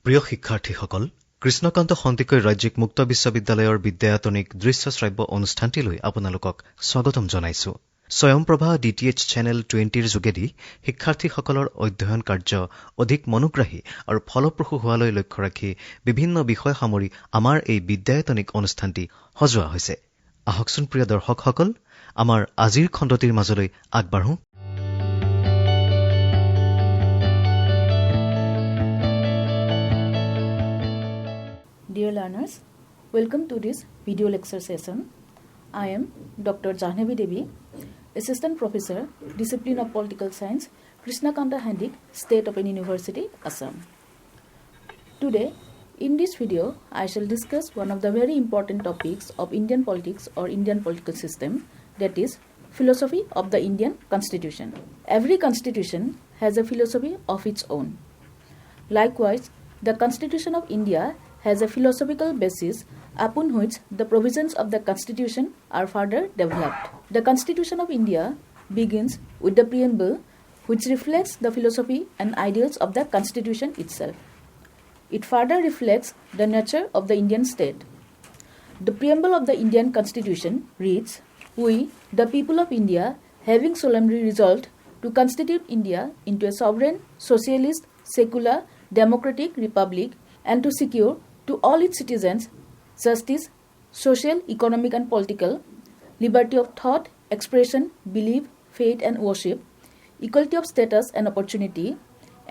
প্ৰিয় শিক্ষাৰ্থীসকল, কৃষ্ণকান্ত সন্দিকৈ ৰাজ্যিক মুক্ত বিশ্ববিদ্যালয়ৰ বিদ্যায়তনিক দৃশ্য শ্ৰাব্য অনুষ্ঠানটিলৈ আপোনালোকক স্বাগতম জনাইছো। স্বয়ংপ্ৰভা DTH চেনেল 20ৰ যোগেদি শিক্ষাৰ্থীসকলৰ অধ্যয়ন কাৰ্য অধিক মনোগ্ৰাহী আৰু ফলপ্ৰসূ হোৱালৈ লক্ষ্য ৰাখি বিভিন্ন বিষয় সামৰি আমাৰ এই বিদ্যায়তনিক অনুষ্ঠানটি সজোৱা হৈছে। আহকচোন প্ৰিয় দৰ্শকসকল, আমাৰ আজিৰ খণ্ডটিৰ মাজলৈ আগবাঢ়ো। Dear learners, welcome to this video lecture session. I am Dr. Jahnabi Devi, Assistant Professor, Discipline of Political Science, Krishnakanta Handik, State Open University, Assam. Today, in this video, I shall discuss one of the very important topics of Indian politics or Indian political system, that is, philosophy of the Indian Constitution. Every constitution has a philosophy of its own. Likewise, the Constitution of India has a philosophical basis upon which the provisions of the Constitution are further developed. The Constitution of India begins with the Preamble, which reflects the philosophy and ideals of the Constitution itself. It further reflects the nature of the Indian state. The Preamble of the Indian Constitution reads, "We, the people of India, having solemnly resolved to constitute India into a sovereign, socialist, secular, democratic republic, and to secure to all its citizens justice, social, economic and political, liberty of thought, expression, belief, faith and worship, equality of status and opportunity,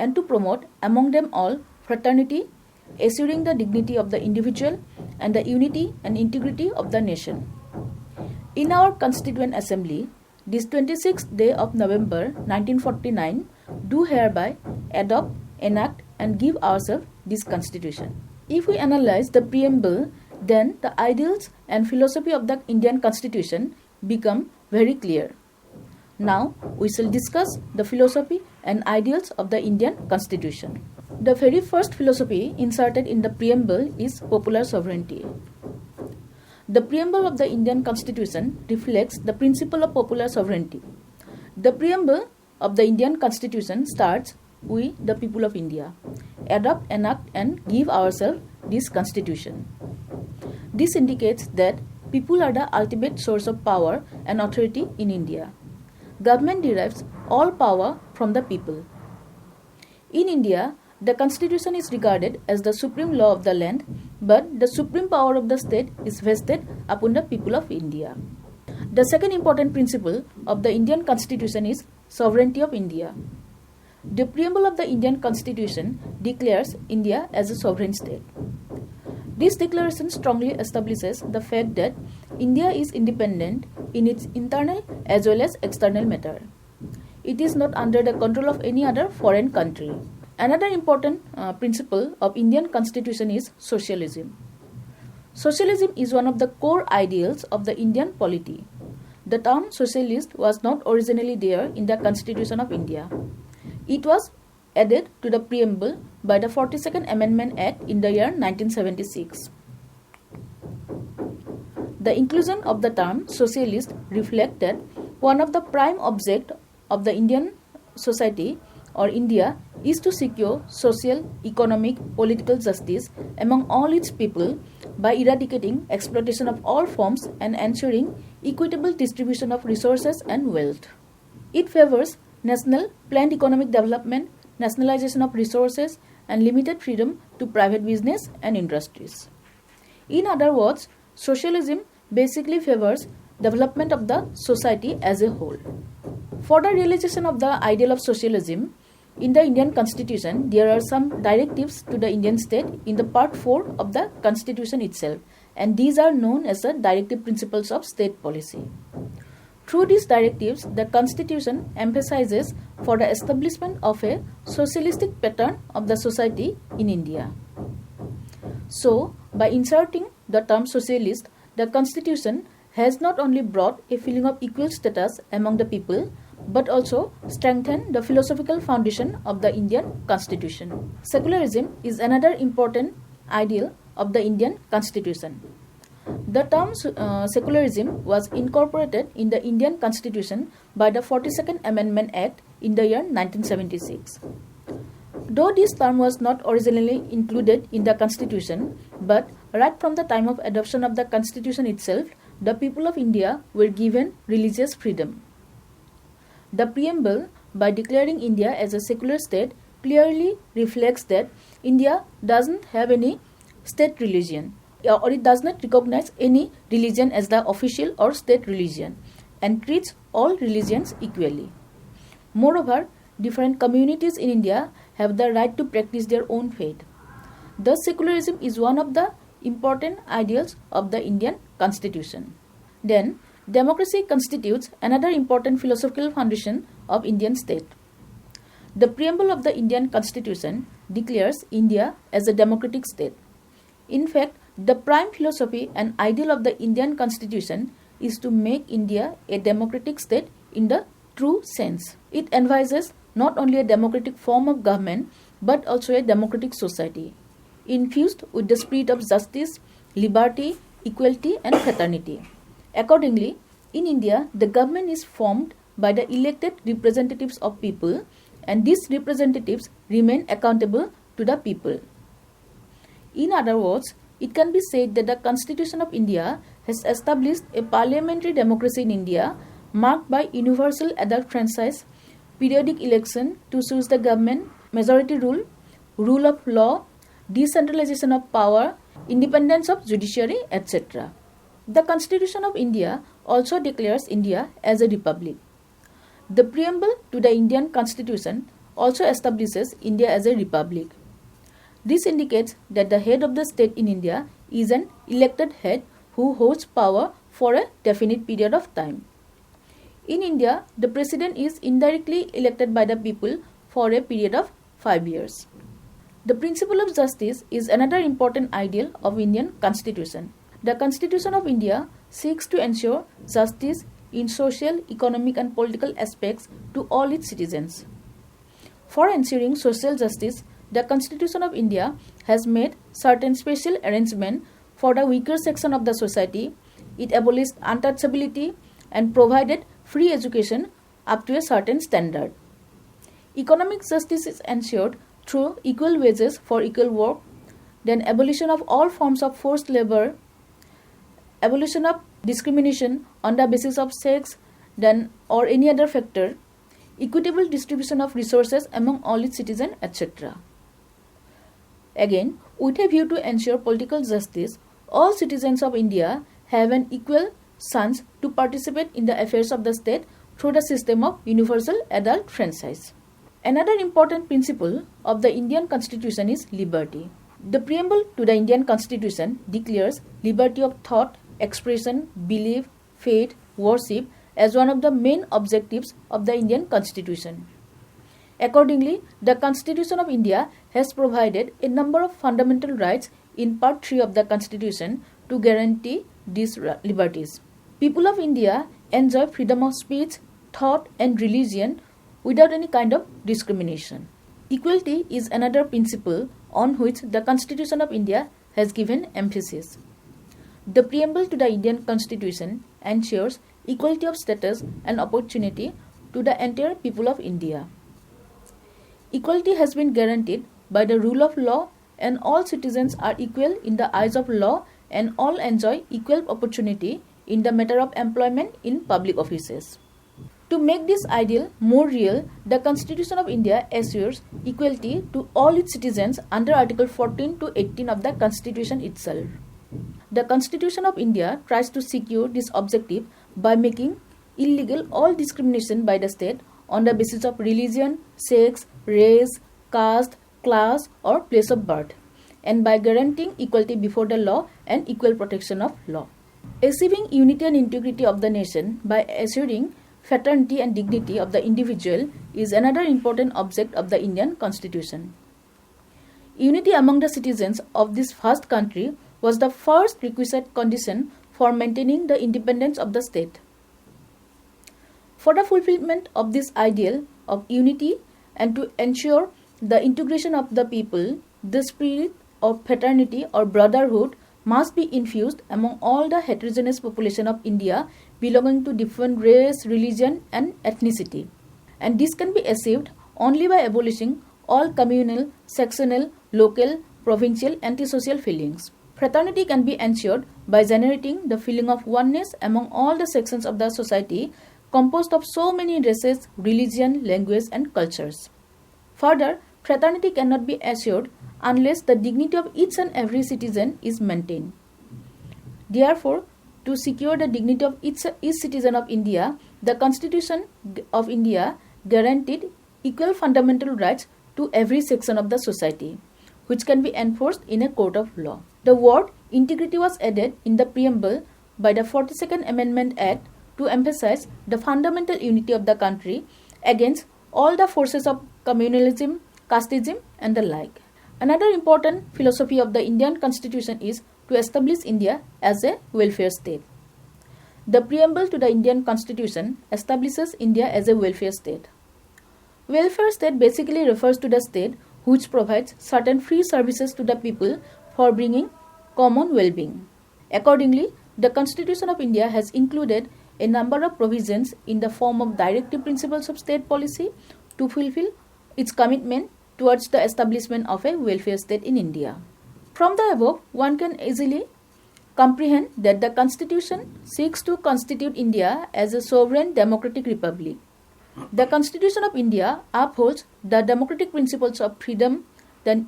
and to promote among them all fraternity, assuring the dignity of the individual and the unity and integrity of the nation." In our Constituent Assembly, this 26th day of November 1949, do hereby adopt, enact and give ourselves this Constitution. If we analyze the Preamble, then the ideals and philosophy of the Indian Constitution become very clear. Now, we shall discuss the philosophy and ideals of the Indian Constitution. The very first philosophy inserted in the Preamble is popular sovereignty. The Preamble of the Indian Constitution reflects the principle of popular sovereignty. The Preamble of the Indian Constitution starts, "We, the people of India, adopt, enact and give ourselves this Constitution." This indicates that people are the ultimate source of power and authority in India. Government derives all power from the people. In India, the Constitution is regarded as the supreme law of the land, but the supreme power of the state is vested upon the people of India. The second important principle of the Indian Constitution is sovereignty of India. The Preamble of the Indian Constitution declares India as a sovereign state. This declaration strongly establishes the fact that India is independent in its internal as well as external matter. It is not under the control of any other foreign country. Another important principle of Indian Constitution is socialism. Socialism is one of the core ideals of the Indian polity. The term socialist was not originally there in the Constitution of India. It was added to the Preamble by the 42nd Amendment Act in the year 1976. The inclusion of the term socialist reflects that one of the prime objects of the Indian society or India is to secure social, economic, political justice among all its people by eradicating exploitation of all forms and ensuring equitable distribution of resources and wealth. It favors national planned economic development, nationalization of resources, and limited freedom to private business and industries. In other words, socialism basically favors development of the society as a whole. For the realization of the ideal of socialism, in the Indian Constitution, there are some directives to the Indian state in the Part 4 of the Constitution itself, and these are known as the directive principles of state policy. Through these directives, the Constitution emphasizes for the establishment of a socialistic pattern of the society in India. So, by inserting the term socialist, the Constitution has not only brought a feeling of equal status among the people, but also strengthened the philosophical foundation of the Indian Constitution. Secularism is another important ideal of the Indian Constitution. The term secularism was incorporated in the Indian Constitution by the 42nd Amendment Act in the year 1976. Though this term was not originally included in the Constitution, but right from the time of adoption of the Constitution itself, the people of India were given religious freedom. The Preamble, by declaring India as a secular state, clearly reflects that India doesn't have any state religion, or it does not recognize any religion as the official or state religion, and treats all religions equally. Moreover, different communities in India have the right to practice their own faith. Thus, secularism is one of the important ideals of the Indian Constitution. Then, democracy constitutes another important philosophical foundation of Indian state. The preamble of the Indian Constitution declares India as a democratic state. In fact, the prime philosophy and ideal of the Indian Constitution is to make India a democratic state in the true sense. It envisages not only a democratic form of government but also a democratic society, infused with the spirit of justice, liberty, equality and fraternity. Accordingly, in India, the government is formed by the elected representatives of people, and these representatives remain accountable to the people. In other words, it can be said that the Constitution of India has established a parliamentary democracy in India marked by universal adult franchise, periodic election to choose the government, majority rule, rule of law, decentralization of power, independence of judiciary, etc. The Constitution of India also declares India as a republic. The preamble to the Indian Constitution also establishes India as a republic. This indicates that the head of the state in India is an elected head who holds power for a definite period of time. In India, the president is indirectly elected by the people for a period of 5 years. The principle of justice is another important ideal of Indian Constitution. The Constitution of India seeks to ensure justice in social, economic and political aspects to all its citizens. For ensuring social justice, the Constitution of India has made certain special arrangements for the weaker section of the society. It abolished untouchability and provided free education up to a certain standard. Economic justice is ensured through equal wages for equal work, then abolition of all forms of forced labor, abolition of discrimination on the basis of sex, then or any other factor, equitable distribution of resources among all its citizens, etc. Again, with a view to ensure political justice, all citizens of India have an equal chance to participate in the affairs of the state through the system of universal adult franchise. Another important principle of the Indian Constitution is liberty. The preamble to the Indian Constitution declares liberty of thought, expression, belief, faith, worship as one of the main objectives of the Indian Constitution. Accordingly, the Constitution of India has provided a number of fundamental rights in Part 3 of the Constitution to guarantee these liberties. People of India enjoy freedom of speech, thought and religion without any kind of discrimination. Equality is another principle on which the Constitution of India has given emphasis. The preamble to the Indian Constitution ensures equality of status and opportunity to the entire people of India. Equality has been guaranteed by the rule of law, and all citizens are equal in the eyes of law and all enjoy equal opportunity in the matter of employment in public offices. To make this ideal more real, the Constitution of India assures equality to all its citizens under Article 14 to 18 of the Constitution itself. The Constitution of India tries to secure this objective by making illegal all discrimination by the state on the basis of religion, sex, race, caste, class or place of birth, and by guaranteeing equality before the law and equal protection of law. Achieving unity and integrity of the nation by assuring fraternity and dignity of the individual is another important object of the Indian Constitution. Unity among the citizens of this vast country was the first requisite condition for maintaining the independence of the state. For the fulfillment of this ideal of unity and to ensure the integration of the people, the spirit of fraternity or brotherhood must be infused among all the heterogeneous population of India belonging to different race, religion and ethnicity. And this can be achieved only by abolishing all communal, sectional, local, provincial, antisocial feelings. Fraternity can be ensured by generating the feeling of oneness among all the sections of the society composed of so many races, religion, language, and cultures. Further, fraternity cannot be assured unless the dignity of each and every citizen is maintained. Therefore, to secure the dignity of each citizen of India, the Constitution of India guaranteed equal fundamental rights to every section of the society, which can be enforced in a court of law. The word integrity was added in the preamble by the 42nd Amendment Act to emphasize the fundamental unity of the country against all the forces of communalism, casteism, and the like. Another important philosophy of the Indian Constitution is to establish India as a welfare state. The preamble to the Indian Constitution establishes India as a welfare state. Welfare state basically refers to the state which provides certain free services to the people for bringing common well-being. Accordingly, the Constitution of India has included a number of provisions in the form of directive principles of state policy to fulfill its commitment towards the establishment of a welfare state in India. From the above, one can easily comprehend that the Constitution seeks to constitute India as a sovereign democratic republic. The Constitution of India upholds the democratic principles of freedom, the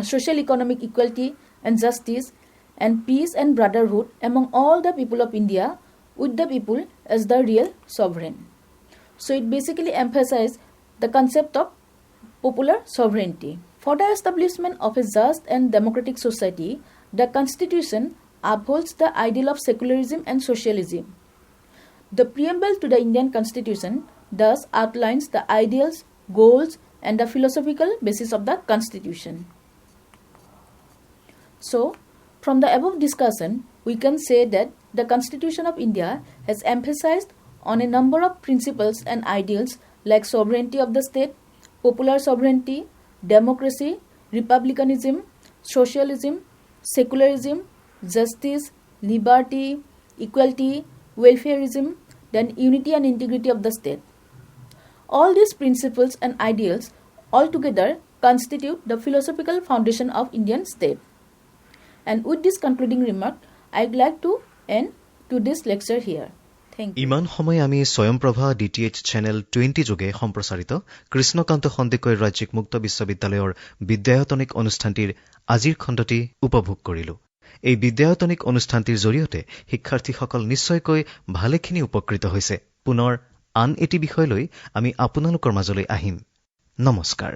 social economic equality and justice, and peace and brotherhood among all the people of India, with the people as the real sovereign. So it basically emphasizes the concept of popular sovereignty. For the establishment of a just and democratic society, the Constitution upholds the ideal of secularism and socialism. The preamble to the Indian Constitution thus outlines the ideals, goals, and the philosophical basis of the Constitution. So, from the above discussion, we can say that the Constitution of India has emphasized on a number of principles and ideals like sovereignty of the state, popular sovereignty, democracy, republicanism, socialism, secularism, justice, liberty, equality, welfareism, then unity and integrity of the state. All these principles and ideals altogether constitute the philosophical foundation of Indian state. And with this concluding remark, I'd like to end to this lecture here. Thank you. ইমান সময় আমি স্বয়ংপ্ৰভা DTH channel 20 যোগে সম্প্ৰচাৰিত কৃষ্ণকান্ত সন্দিকৈ ৰাজ্যিক মুক্ত বিশ্ববিদ্যালয়ৰ বিদ্যায়তনিক অনুষ্ঠানটিৰ আজিৰ খণ্ডটি উপভোগ কৰিলো। এই বিদ্যায়তনিক অনুষ্ঠানটিৰ জৰিয়তে শিক্ষাৰ্থীসকল নিশ্চয়কৈ ভালেখিনি উপকৃত হৈছে। পুনৰ আন এটি বিষয় লৈ আমি আপোনালোকৰ মাজলৈ আহিম। নমস্কাৰ।